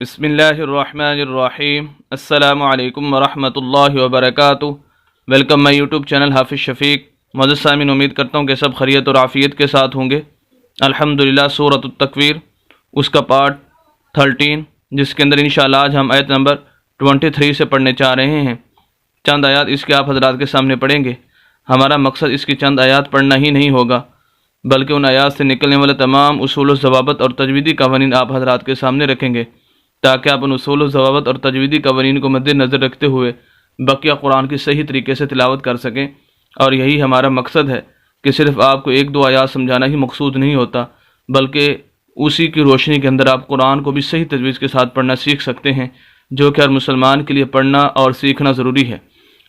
बिस्मिल्लाहिर्रहमानिर्रहीम। अस्सलामु अलैकुम वरहमतुल्लाहि वबरकातुहू। वेलकम माय यूट्यूब चैनल हाफिज़ शफ़ीक। मौजूद सामीन, उम्मीद करता हूँ कि सब खैरियत और आफ़ियत के साथ होंगे। अल्हम्दुलिल्लाह, सूरत तकवीर उसका पार्ट 13, जिसके अंदर इंशाअल्लाह आज हम आयत नंबर 23 से पढ़ने चाह रहे हैं। चंद आयात इसके आप हजरात के सामने पढ़ेंगे। हमारा मकसद इसकी चंद आयात पढ़ना ही नहीं होगा, बल्कि उन आयात से निकलने वाले तमाम उसूल ज़वाबित और तजवीदी कवानीन आप हजरात के सामने रखेंगे, ताकि आप उन उसूल ज़वाबित और तजवीदी कवानीन को मद्देनज़र रखते हुए बकिया कुरान की सही तरीके से तिलावत कर सकें। और यही हमारा मकसद है कि सिर्फ़ आपको एक दो आयात समझाना ही मकसूद नहीं होता, बल्कि उसी की रोशनी के अंदर आप कुरान को भी सही तजवीज़ के साथ पढ़ना सीख सकते हैं, जो कि हर मुसलमान के लिए पढ़ना और सीखना ज़रूरी है।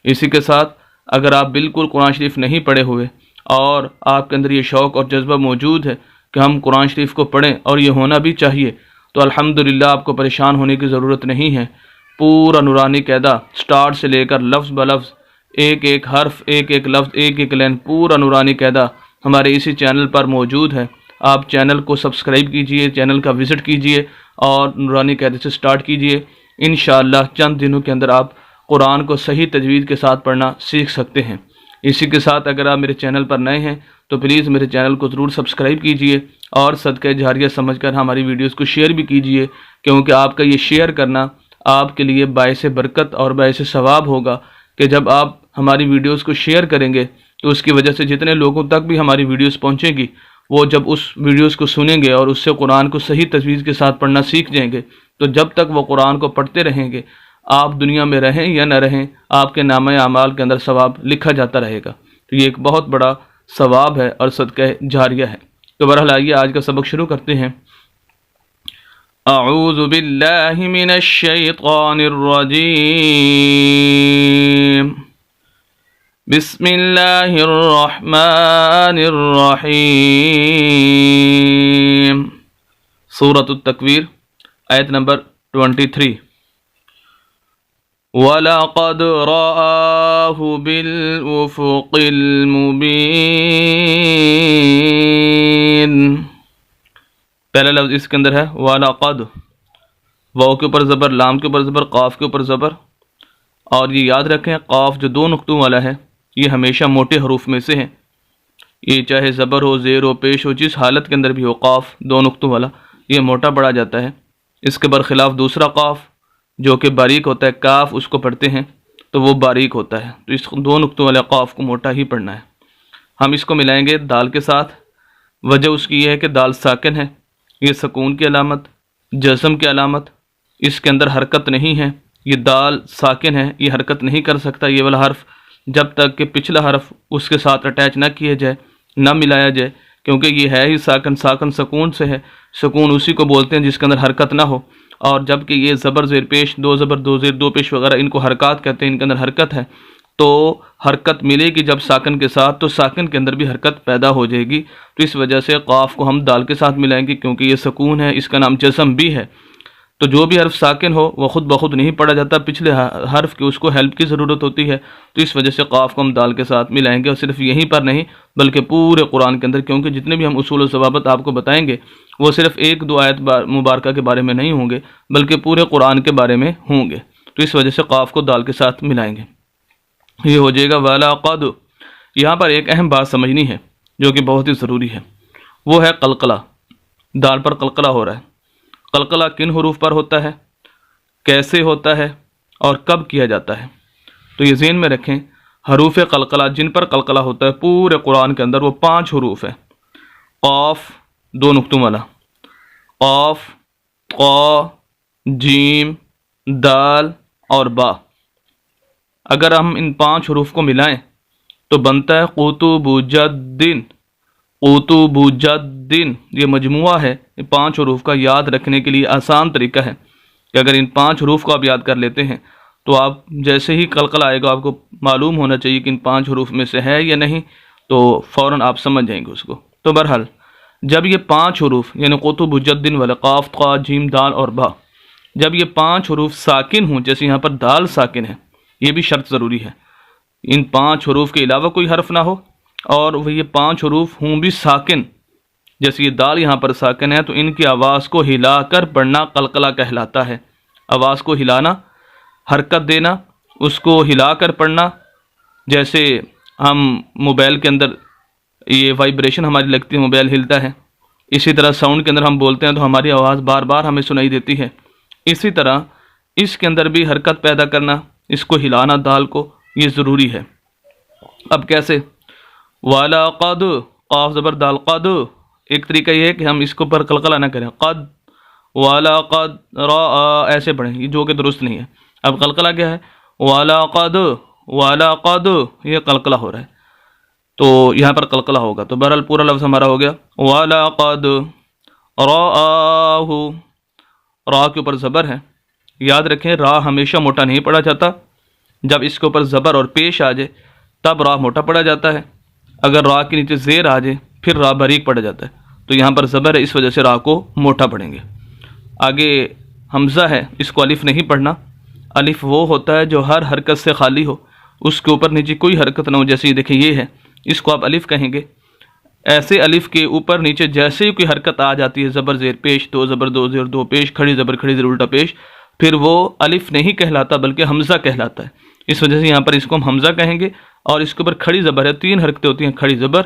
इसी के साथ अगर आप बिल्कुल कुरान शरीफ नहीं पढ़े हुए और आपके अंदर ये शौक़ और जज्बा मौजूद है कि हम कुरान शरीफ को पढ़ें, और ये होना भी चाहिए, तो अल्हम्दुलिल्लाह आपको परेशान होने की ज़रूरत नहीं है। पूरा नूरानी कायदा स्टार्ट से लेकर लफ्ज़ ब लफ्ज़, एक एक हर्फ, एक एक लफ्ज़, एक एक लाइन, पूरा नूरानी कायदा हमारे इसी चैनल पर मौजूद है। आप चैनल को सब्सक्राइब कीजिए, चैनल का विज़िट कीजिए और नूरानी कायदे से स्टार्ट कीजिए। इंशाअल्लाह चंद दिनों के अंदर आप कुरान को सही तजवीज़ के साथ पढ़ना सीख सकते हैं। इसी के साथ अगर आप मेरे चैनल पर नए हैं तो प्लीज़ मेरे चैनल को ज़रूर सब्सक्राइब कीजिए और सदक़े जारिया समझकर हमारी वीडियोस को शेयर भी कीजिए, क्योंकि आपका ये शेयर करना आपके लिए बायसे बरकत और बायसे सवाब होगा कि जब आप हमारी वीडियोस को शेयर करेंगे तो उसकी वजह से जितने लोगों तक भी हमारी वीडियोस पहुंचेगी, वो जब उस वीडियोस को सुनेंगे और उससे कुरान को सही तजवीज़ के साथ पढ़ना सीख जाएंगे, तो जब तक वो कुरान को पढ़ते रहेंगे, आप दुनिया में रहें या न रहें, आपके नामे आमाल के अंदर सवाब लिखा जाता रहेगा। तो ये एक बहुत बड़ा सवाब है और सदक़े जारिया है। तो बहरहाल आइए आज का सबक शुरू करते हैं। अऊज़ु बिल्लाहि मिनश शैतानिर रजीम। बिस्मिल्लाहिर रहमानिर रहीम। सूरत तकवीर आयत नंबर 23। वलक़द रआहु बिल-उफ़ुक़िल मुबीन। पहला लफ्ज़ इसके अंदर है वलक़द, वाव के ऊपर ज़बर, लाम के ऊपर ज़बर, क़ाफ के ऊपर ज़बर। और ये याद रखें, क़ाफ जो दो नुक्तों वाला है, ये हमेशा मोटे हरूफ में से है। ये चाहे ज़बर हो, ज़ेर हो, पेश हो, जिस हालत के अंदर भी हो, क़ाफ दो नुक्तों वाला ये मोटा पढ़ा जाता है। इसके बरखिलाफ़ दूसरा क़ाफ जो कि बारीक होता है, काफ उसको पढ़ते हैं तो वो बारीक होता है। तो इस दो नुक्तों वाले क़ाफ को मोटा ही पढ़ना है। हम इसको मिलाएंगे दाल के साथ। वजह उसकी यह है कि दाल साकिन है, ये सुकून की अलामत, जज़म की अलामत, इसके अंदर हरकत नहीं है। ये दाल साकिन है, ये हरकत नहीं कर सकता ये वाला हर्फ, जब तक कि पिछला हर्फ उसके साथ अटैच ना किया जाए, ना मिलाया जाए, क्योंकि ये है ही साकिन। साकिन सुकून से है, सुकून उसी को बोलते हैं जिसके अंदर हरकत ना हो। और जबकि ये ज़बर ज़ेर पेश, दो ज़बर दो ज़ेर दो पेश वगैरह, इनको हरकत कहते हैं, इनके अंदर हरकत है। तो हरकत मिलेगी जब साकिन के साथ, तो साकिन के अंदर भी हरकत पैदा हो जाएगी। तो इस वजह से क़ाफ को हम दाल के साथ मिलाएंगे, क्योंकि ये सुकून है, इसका नाम जज़म भी है। तो जो भी हर्फ साकिन हो वह खुद ब खुद नहीं पढ़ा जाता, पिछले हर्फ की उसको हेल्प की ज़रूरत होती है। तो इस वजह से क़ाफ को हम दाल के साथ मिलाएंगे। और सिर्फ यहीं पर नहीं बल्कि पूरे कुरान के अंदर, क्योंकि जितने भी हम उसूल व ज़वाबित आपको बताएंगे वो सिर्फ एक दो आयत मुबारका के बारे में नहीं होंगे, बल्कि पूरे कुरान के बारे में होंगे। तो इस वजह से क़ाफ को दाल के साथ मिलाएंगे। ये हो जाएगा वलक़द। यहाँ पर एक अहम बात समझनी है जो कि बहुत ही ज़रूरी है, वो है कलकला। दाल पर कलकला हो रहा है। कलकला किन हुरूफ पर होता है, कैसे होता है और कब किया जाता है, तो ये ज़हन में रखें। हरूफ कलकला जिन पर कलकला होता है पूरे कुरान के अंदर वो 5 हुरूफ है। क़ाफ दो नुक्तों वाला, क़ाफ, क़ा, जीम, दाल और बा। अगर हम इन 5 हुरूफ को मिलाएं तो बनता है क़ुतुबुज्जद्दीन। क़ुतुबुज्जद्दीन ये मजमुआ है। 5 हुरूफ का याद रखने के लिए आसान तरीका है कि अगर इन 5 हुरूफ को आप याद कर लेते हैं तो आप जैसे ही कलकला आएगा आपको मालूम होना चाहिए कि इन 5 हुरूफ में से है या नहीं, तो फ़ौरन आप समझ जाएंगे उसको। तो बहरहाल जब ये 5 हुरूफ यानी क़ुतुबुज्जद्दीन वाला क़ाफ, क़ा, जीम, दाल और बा, जब ये 5 हुरूफ साकिन हों, जैसे यहाँ पर दाल साकिन है, ये भी शर्त ज़रूरी है। इन 5 हुरूफ के अलावा कोई हर्फ ना हो और वह ये 5 हुरूफ हों भी साकिन, जैसे ये दाल यहाँ पर साकिन है तो इनकी आवाज़ को हिलाकर पढ़ना कलकला कहलाता है। आवाज़ को हिलाना, हरकत देना, उसको हिलाकर पढ़ना। जैसे हम मोबाइल के अंदर ये वाइब्रेशन हमारी लगती है, मोबाइल हिलता है, इसी तरह साउंड के अंदर हम बोलते हैं तो हमारी आवाज़ बार बार हमें सुनाई देती है। इसी तरह इसके अंदर भी हरकत पैदा करना, इसको हिलाना दाल को, ये ज़रूरी है। अब कैसे? वाला क़द, क़ाफ ज़बर दाल क़द। एक तरीका ये है कि हम इसको पर कलकला ना करें, क़द वाला क़द रा ऐसे पढ़ें, ये जो कि दुरुस्त नहीं है। अब कलकला क्या है? वाला क़द, ये कलकला हो रहा है तो यहाँ पर कलकला होगा। तो बहरहाल पूरा लफ्ज़ हमारा हो गया वाला क़द राहु। रा के ऊपर ज़बर है, याद रखें रा हमेशा मोटा नहीं पढ़ा जाता। जब इसके ऊपर ज़बर और पेश आ जाए तब रा मोटा पढ़ा जाता है। अगर रा के नीचे ज़ेर आ जाए फिर रा बारीक पढ़ा जाता है। तो यहाँ पर ज़बर है, इस वजह से रा को मोटा पढ़ेंगे। आगे हमज़ा है, इसको अलिफ नहीं पढ़ना। अलिफ वो होता है जो हर हरकत से खाली हो, उसके ऊपर नीचे कोई हरकत ना हो। जैसे ये देखें ये है, इसको आप अलिफ कहेंगे। ऐसे अलिफ के ऊपर नीचे जैसे ही कोई हरकत आ जाती है, ज़बर ज़ेर पेश, दो ज़बर दो ज़ेर दो पेश, खड़ी ज़बर खड़ी ज़ेर उल्टा पेश, फिर वो अलिफ नहीं कहलाता बल्कि हमज़ा कहलाता है। इस वजह से यहाँ पर इसको हम हमज़ा कहेंगे। और इसके ऊपर खड़ी ज़बर है, 3 हरकतें होती हैं, खड़ी ज़बर,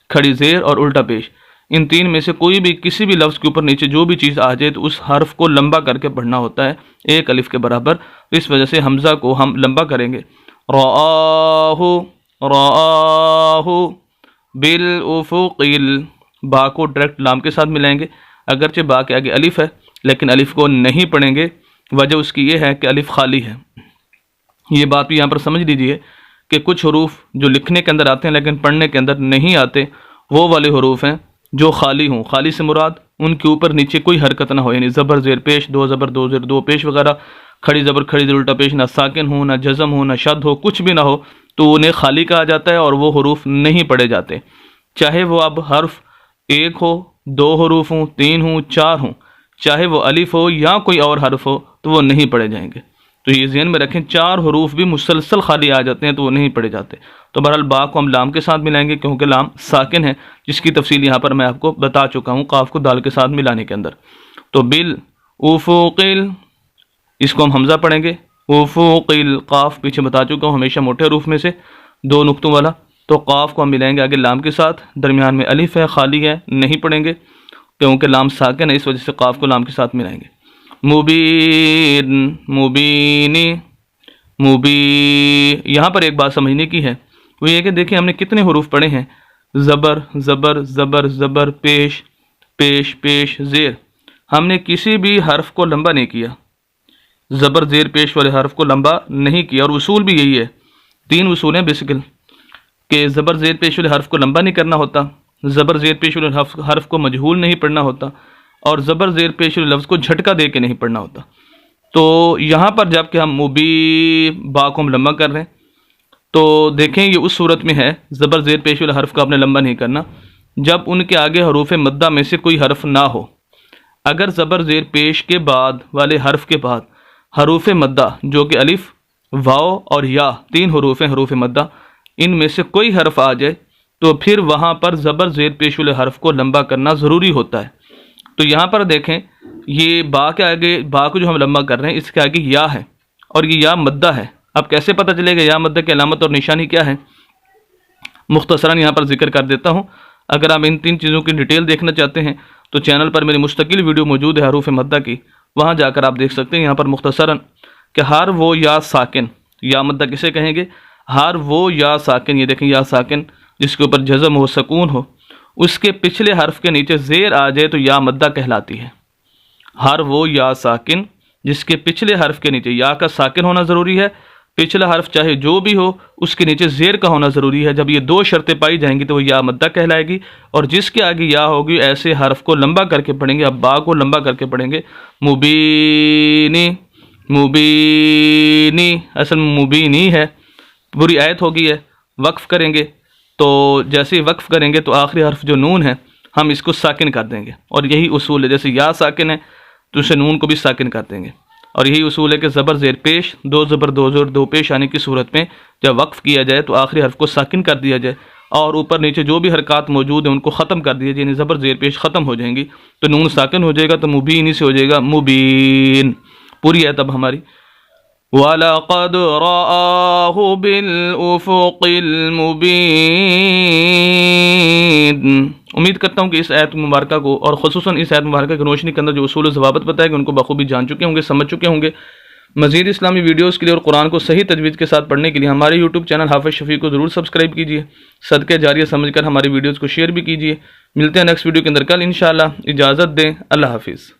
खड़ी ज़ेर और उल्टा पेश। इन 3 में से कोई भी किसी भी लफ्ज़ के ऊपर नीचे जो भी चीज़ आ जाए तो उस हर्फ को लंबा करके पढ़ना होता है, एक अलिफ के बराबर। इस वजह से हमज़ा को हम लंबा करेंगे। राहु राहु बिल उफुक़िल, बा को डायरेक्ट लाम के साथ मिलाएंगे। अगरचे बा के आगे अलिफ है लेकिन अलिफ को नहीं पढ़ेंगे। वजह उसकी ये है कि अलिफ खाली है। ये बात भी यहाँ पर समझ लीजिए कि कुछ हरूफ जो लिखने के अंदर आते हैं लेकिन पढ़ने के अंदर नहीं आते, वो वाले हरूफ हैं जो खाली हों। खाली से मुराद उनके ऊपर नीचे कोई हरकत ना हो, यानी ज़बर ज़ेर पेश, दो ज़बर दो ज़ेर दो पेश वगैरह, खड़ी ज़बर खड़ी ज़ेर उल्टा पेश, ना साकिन हो, ना जज़म हो, ना शद हो, कुछ भी ना हो, तो उन्हें खाली कहा जाता है और वो हरूफ नहीं पढ़े जाते। चाहे वो अब हर्फ एक हो, 2 हरूफ हों, 3 हों, 4 हों, चाहे वो अलिफ हो या कोई और हर्फ हो, तो वो नहीं पढ़े जाएंगे। तो ये ज़हन में रखें, 4 हरूफ भी मुसलसल खाली आ जाते हैं तो वो नहीं पढ़े जाते। तो बहरहाल बा को हम लाम के साथ मिलाएंगे क्योंकि लाम साकिन है, जिसकी तफसील यहाँ पर मैं आपको बता चुका हूँ काफ को दाल के साथ मिलाने के अंदर। तो बिल उफुक़िल, इसको हम हमज़ा पढ़ेंगे। उफुक़िल, काफ पीछे बता चुका हूँ हमेशा मोटे हरूफ में से 2 नुक्तों वाला। तो काफ को हम मिलाएंगे आगे लाम के साथ, दरमियान में अलिफ है, खाली है, नहीं पढ़ेंगे क्योंकि लाम साकिन है, इस वजह से काफ को लाम के साथ मिलाएंगे। मुबीन, मुबीनी, मुबी। यहाँ पर एक बात समझने की है, वो ये कि देखिए हमने कितने हरूफ पढ़े हैं, ज़बर ज़बर ज़बर ज़बर, पेश पेश पेश, ज़ेर। हमने किसी भी हर्फ को लंबा नहीं किया, ज़बर ज़ेर पेश वाले हर्फ को लंबा नहीं किया। और उसूल भी यही है, 3 उसूल हैं बेसिकल, कि ज़बर ज़ेर पेश वाले हर्फ को लंबा नहीं करना होता, ज़बर ज़ेर पेश वाले हर्फ को मजहूल नहीं पढ़ना होता, और ज़बर ज़ेर पेश वाले लफ्ज़ को झटका दे के नहीं पढ़ना होता। तो यहाँ पर जबकि हम मुबी बा को हम लंबा कर रहे हैं, तो देखें ये उस सूरत में है, ज़बर ज़ेर पेश वाले हर्फ को आपने लंबा नहीं करना जब उनके आगे हरूफ मद्दा में से कोई हर्फ ना हो। अगर ज़बर ज़ेर पेश के बाद वाले हर्फ के बाद हरूफ मद्दा जो कि अलिफ, वाव और या, 3 हरूफ हैं हरूफ मद्दा, इनमें से कोई हर्फ आ जाए तो फिर वहाँ पर ज़बर ज़ेर पेश वाले हर्फ को लंबा करना ज़रूरी होता है। तो यहाँ पर देखें ये बा के आगे, बा को जो हम लंबा कर रहे हैं इसके आगे या है और ये या मद्दा है। अब कैसे पता चलेगा या मद्दा की अलामत और निशानी क्या है? मुख्तसरन यहाँ पर जिक्र कर देता हूँ। अगर आप इन 3 चीज़ों की डिटेल देखना चाहते हैं तो चैनल पर मेरी मुस्तकिल वीडियो मौजूद है हरूफ मद्दा की, वहाँ जाकर आप देख सकते हैं। यहाँ पर मुख्तसरन कि हर वो या साकिन, या मद्दा किसे कहेंगे? हर वो या साकिन, ये देखें या साकिन जिसके ऊपर जज़म हो, सकून हो, उसके पिछले हर्फ के नीचे ज़ेर आ जाए तो या मद्दा कहलाती है। हर वो या साकिन जिसके पिछले हर्फ के नीचे या का साकिन होना ज़रूरी है, पिछला हर्फ चाहे जो भी हो उसके नीचे ज़ेर का होना ज़रूरी है। जब ये 2 शर्तें पाई जाएंगी तो वो या मद्दा कहलाएगी। और जिसके आगे या होगी ऐसे हर्फ को लंबा करके पढ़ेंगे। अब बा को लंबा करके पढ़ेंगे, मुबीनी, मुबीनी, असल मुबीनी है, पूरी आयत होगी है। वक्फ़ करेंगे तो जैसे ही वक्फ़ करेंगे तो आखिरी हर्फ जो नून है हम इसको साकिन कर देंगे, और यही उसूल है। जैसे या साकिन है तो उसे नून को भी साकिन कर देंगे। और यही उसूल है कि ज़बर ज़ेर पेश, 2 ज़बर 2 ज़ेर 2 पेश आने की सूरत में जब वक्फ़ किया जाए तो आखिरी हर्फ को साकिन कर दिया जाए और ऊपर नीचे जो भी हरकत मौजूद है उनको ख़त्म कर दिया, यानी ज़बर ज़ेर पेश ख़त्म हो जाएंगी, तो नून साकिन हो जाएगा, तो मुबीन ही से हो जाएगा मुबीन। पूरी है तब हमारी वलक़द रआहु बिल उफ़ुक़िल मुबीन। उम्मीद करता हूँ कि इस आयत मुबारका को और ख़ुसूसन इस आयत मुबारका की रोशनी के अंदर जो उसूल ज़वाबत बताए गए उनको बखूबी जान चुके होंगे, समझ चुके होंगे। मज़ीद इस्लामी वीडियोज़ के लिए और कुरान को सही तजवीज़ के साथ पढ़ने के लिए हमारे यूट्यूब चैनल हाफिज़ शफ़ी को ज़रूर सब्सक्राइब कीजिए। सदक़े जारिया समझकर हमारी वीडियोज़ को शेयर भी कीजिए। मिलते हैं नेक्स्ट वीडियो के अंदर कल इंशाअल्लाह। इजाज़त दें, अल्लाह हाफिज़।